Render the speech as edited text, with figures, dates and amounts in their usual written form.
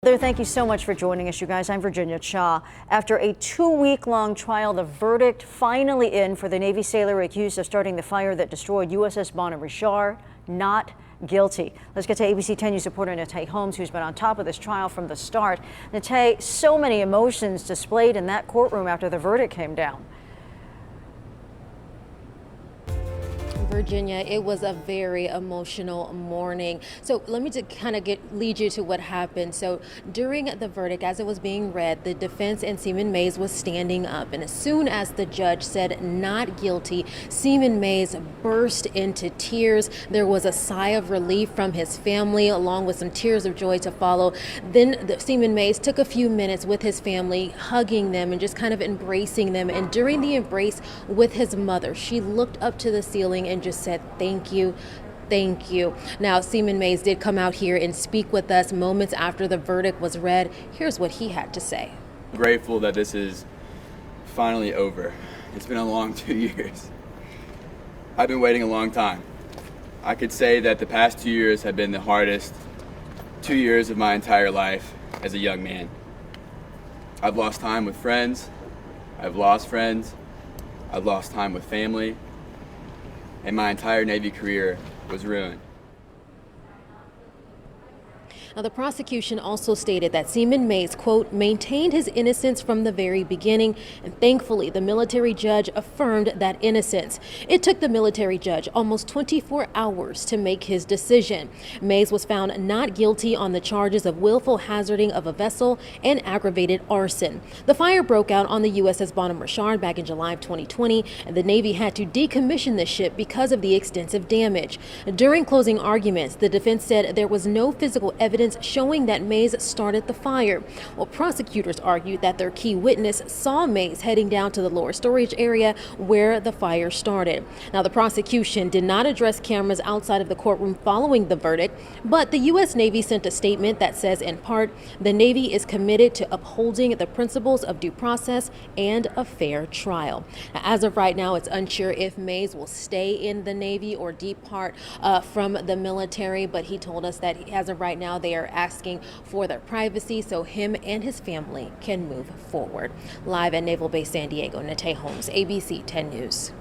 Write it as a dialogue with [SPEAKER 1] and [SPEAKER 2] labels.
[SPEAKER 1] Thank you so much for joining us, you guys. I'm Virginia Cha. After a 2-week-long trial, the verdict finally in for the Navy sailor accused of starting the fire that destroyed U.S.S. Bonhomme Richard. Not guilty. Let's get to ABC 10 News reporter Natay Holmes, who's been on top of this trial from the start. Natay, so many emotions displayed in that courtroom after the verdict came down.
[SPEAKER 2] Virginia, it was a very emotional morning. So let me just kind of lead you to what happened. So during the verdict, as it was being read, the defense and Seaman Mays was standing up. And as soon as the judge said not guilty, Seaman Mays burst into tears. There was a sigh of relief from his family, along with some tears of joy to follow. Then Seaman Mays took a few minutes with his family, hugging them and just kind of embracing them. And during the embrace with his mother, she looked up to the ceiling and just said, "Thank you. Thank you." Now, Seaman Mays did come out here and speak with us moments after the verdict was read. Here's what he had to say.
[SPEAKER 3] Grateful that this is finally over. It's been a long 2 years. I've been waiting a long time. I could say that the past 2 years have been the hardest 2 years of my entire life as a young man. I've lost time with friends. I've lost friends. I've lost time with family. And my entire Navy career was ruined.
[SPEAKER 2] Now, the prosecution also stated that Seaman Mays, quote, maintained his innocence from the very beginning, and thankfully the military judge affirmed that innocence. It took the military judge almost 24 hours to make his decision. Mays was found not guilty on the charges of willful hazarding of a vessel and aggravated arson. The fire broke out on the U.S.S. Bonhomme Richard back in July of 2020, and the Navy had to decommission the ship because of the extensive damage. During closing arguments, the defense said there was no physical evidence showing that Mays started the fire, while prosecutors argued that their key witness saw Mays heading down to the lower storage area where the fire started. Now, the prosecution did not address cameras outside of the courtroom following the verdict, but the U.S. Navy sent a statement that says, in part, the Navy is committed to upholding the principles of due process and a fair trial. Now, as of right now, it's unsure if Mays will stay in the Navy or depart from the military, but he told us that as of right now, they are asking for their privacy so him and his family can move forward. Live at Naval Base San Diego, Natay Holmes, ABC 10 News.